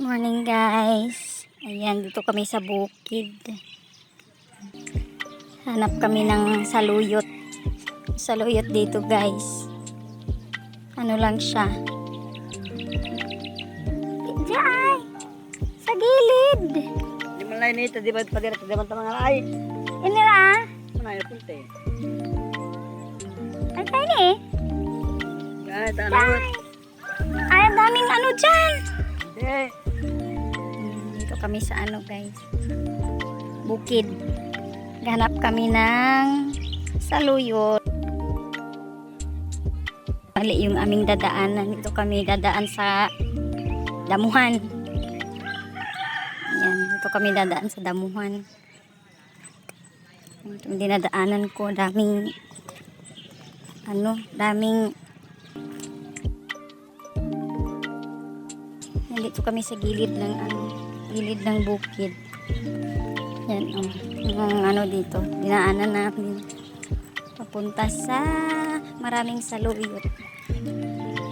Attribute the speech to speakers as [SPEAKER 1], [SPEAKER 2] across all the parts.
[SPEAKER 1] Morning guys. Ayan, dito kami sa bukid. Hanap kami ng saluyot. Saluyot dito guys. Ano lang siya. Diyan! Sa gilid!
[SPEAKER 2] Di man lain ito, di ba padira di man tamang alay.
[SPEAKER 1] Inira!
[SPEAKER 2] Manay punte.
[SPEAKER 1] Ay, tayo ni eh.
[SPEAKER 2] Kahit ano.
[SPEAKER 1] Ay, ang daming ano dyan.
[SPEAKER 2] Hindi.
[SPEAKER 1] Dito kami sa ano guys. Bukid. Ganap kami ng saluyot. Mali yung aming dadaanan. Dito kami dadaan sa damuhan. Ayan, dito kami dadaan sa damuhan. Itong dinadaanan ko, daming nandito kami sa gilid ng bukid. Yan yung dito dinaanan namin papunta sa maraming saluyot.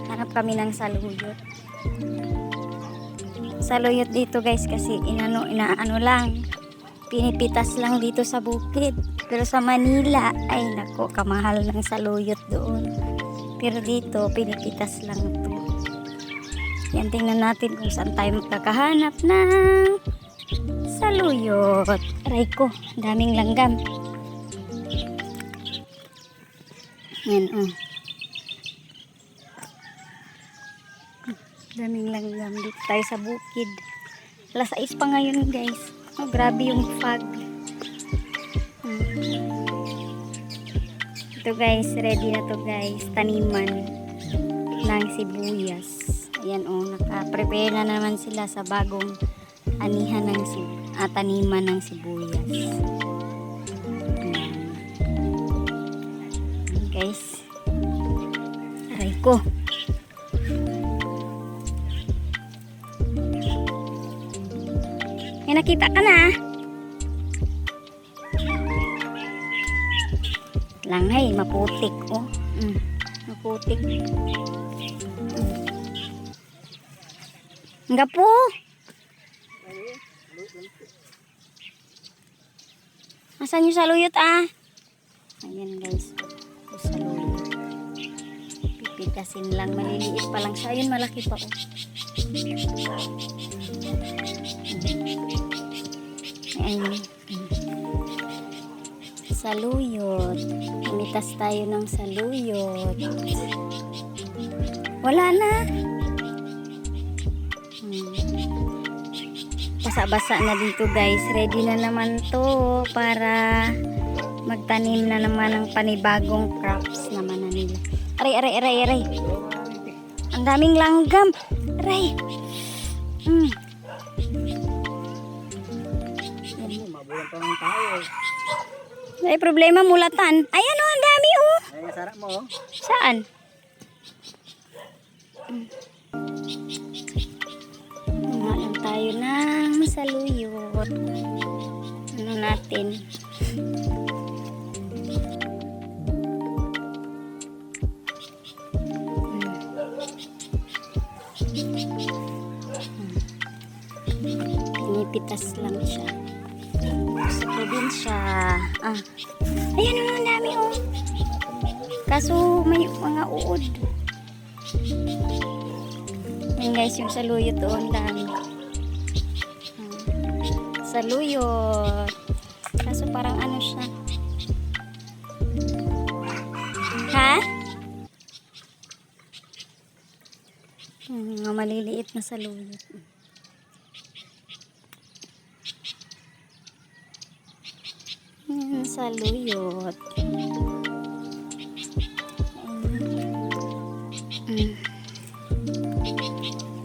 [SPEAKER 1] Hanap kami ng saluyot dito guys, kasi inaano lang, pinipitas lang dito sa bukid. Pero sa Manila ay nako, kamahal ng saluyot doon. Pero dito pinipitas lang to. Yan, tingnan natin kung saan tayo magkakahanap ng saluyot. Aray ko, daming langgam. Yan, daming langgam. Dito tayo sa bukid. Alas 6 pa ngayon guys. Oh, grabe yung fog. Ito guys, ready na to guys. Taniman ng sibuyas. Ayan naka-prepare na naman sila sa bagong anihan ng taniman ng sibuyas. Ayan. Guys. Aray ko. May nakita ka na. Langhay, maputik maputik. Enggak po. Asan yung saluyot Ayan guys. Saluyot. Pipitasin lang. Maliliit pa lang siya. Ayun, malaki pa Ayan. Saluyot. Pumitas tayo ng saluyot. Wala na. Basa-basa na dito guys. Ready na naman to para magtanim na naman ng panibagong crops naman na nila. Aray. Ang daming langgam. Aray.
[SPEAKER 2] Mabulan pa lang tayo.
[SPEAKER 1] May problema mulatan. Ayan ang dami
[SPEAKER 2] Ay, sarap mo.
[SPEAKER 1] Saan? Kumain tayo ng saluyot. Ano natin? Pinipitas lang siya. Sa probinsya. Ayan ang dami Kaso may mga uod. Yan guys, yung saluyot doon dami. Saluyot. Kaso parang siya. Ha? Mga maliliit na saluyot. Saluyot.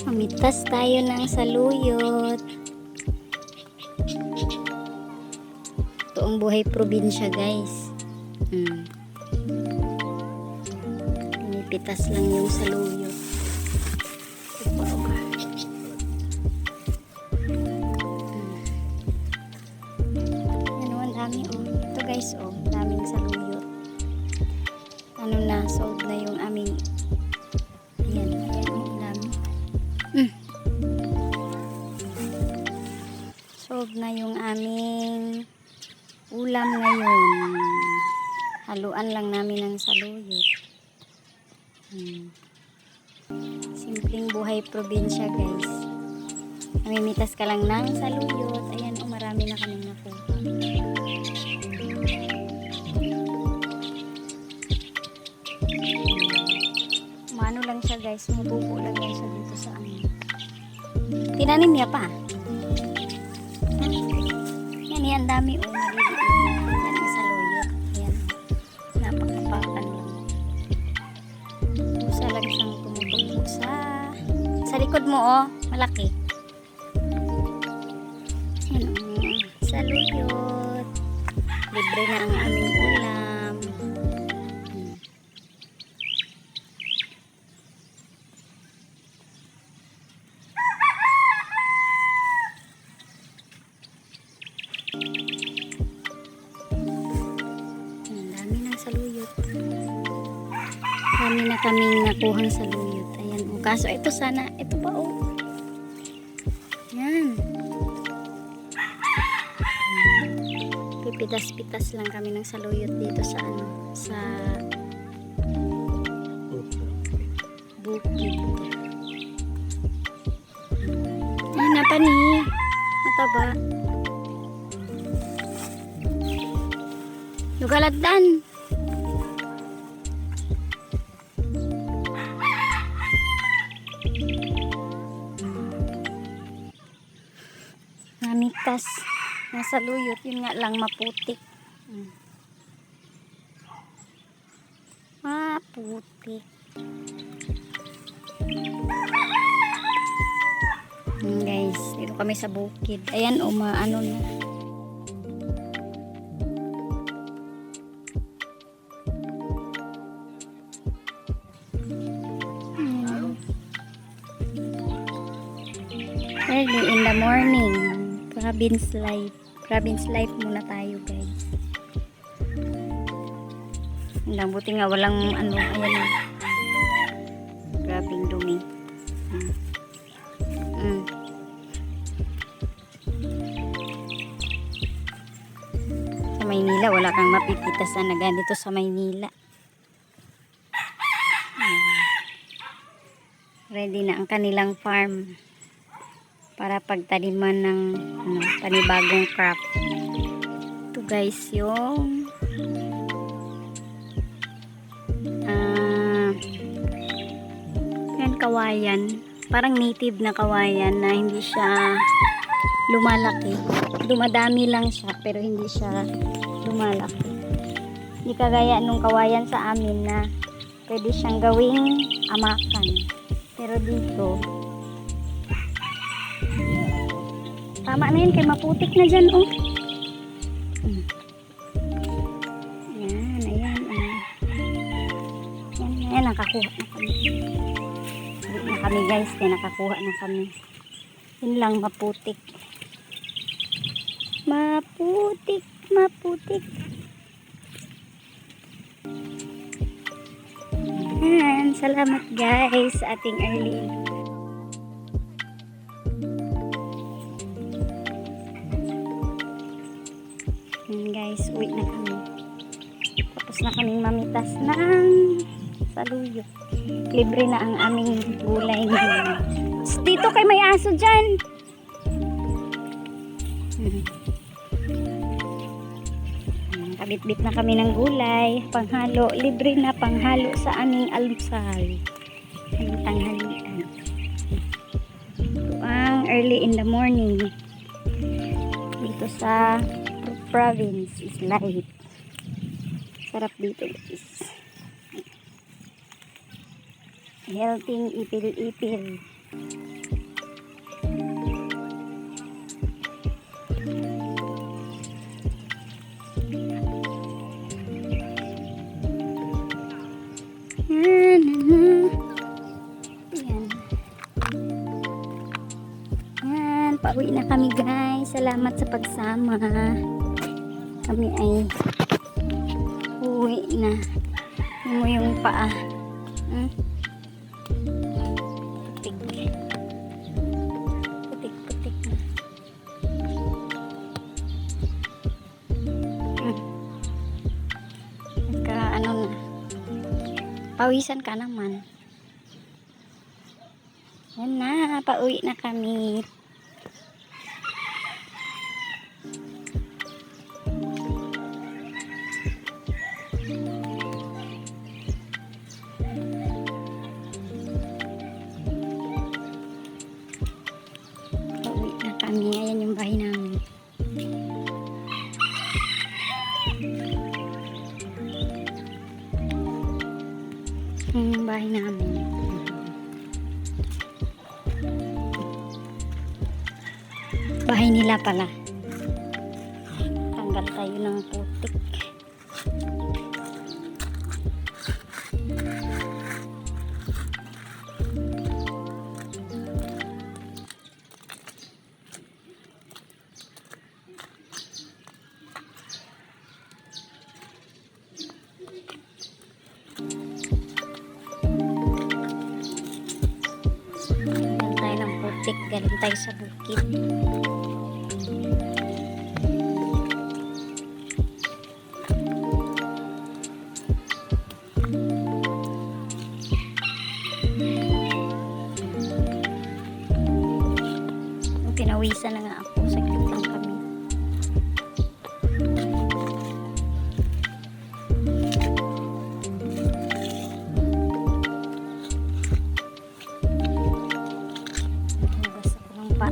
[SPEAKER 1] Mamitas tayo ng saluyot. Ito ang buhay probinsya guys. Pinipitas lang yung saluyot. Ang dami Ito guys daming saluyot. Sold na yung aming. Ayan, ang dami. ulam ngayon. Haluan lang namin ng saluyot. Simpleng buhay probinsya, guys. Namimitas ka lang ng saluyot. Ayan, marami na kaming nakuha. Mano lang siya, guys. Mabubo lang yan siya dito sa amin. Tinanim niya pa. Yan, dami o maliliit. Yan ang saluyot. Yan. Napakapakan lang. Pusa lang siyang tumutubo sa likod mo, oh. Malaki. Yan, saluyot. Libre na ang aming ulam. Dami ng saluyot. Dami na kaming nakuhang saluyot. Ayan, oh. Kaso ito sana, ito pa, oh. Yan. Pipitas-pitas lang kami ng saluyot dito sa ano, sa bukid. Ayan na pa ni. Mataba. Lugaladdan. Namitas. Nasa luyot. Yun nga lang maputik. Maputik. Guys, dito kami sa bukid. Ayan, ano no. Early in the morning. Province life muna tayo, guys. Ang buti nga walang ano, ayan. Grabing dumi. Sa Maynila, wala kang mapipitasan na ganito sa Maynila. Ready na ang kanilang farm para pagtaniman ng panibagong crop. Ito, guys, yung yan, kawayan. Parang native na kawayan na hindi siya lumalaki. Dumadami lang siya pero hindi siya lumalaki. Hindi kagaya nung kawayan sa amin na pwede siyang gawing amakan. Pero dito, tama na yun, kay maputik na dyan, oh. Ayan. Ayan, nakakuha na kami. Balik na kami, guys, kaya nakakuha na kami. Yun lang, maputik. Maputik. Ayan, salamat, guys, sa ating early. Guys, uwi na kami. Tapos na kaming mamitas ng saluyot. Libre na ang aming gulay ngayon. Dito kay may aso dyan. Kabit-bit na kami ng gulay. Panghalo. Libre na panghalo sa aming almusal. Aming tanghalian. Ito ang early in the morning. Dito sa province is light. Sarap dito, guys. Healthy, ipil-ipil. Yan, pauwi na kami, guys. Salamat sa pagsama. Kami ay uwi na. Tingnan mo yung paa. Putik na. Pawisan ka naman. Yan na, pauwi na kami. Pauwi na kami. Ayan yung bahay namin. Yung bahay namin. Bahay nila pala. Tanggal tayo ng putik. Tanggal tayo ng putik. Galing tayo sa bukid. Pinawisan na nga ako. Saglit lang kami. Hugas ako ng paa.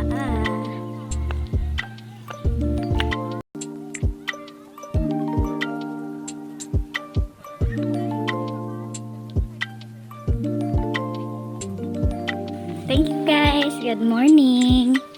[SPEAKER 1] Thank you guys. Good morning.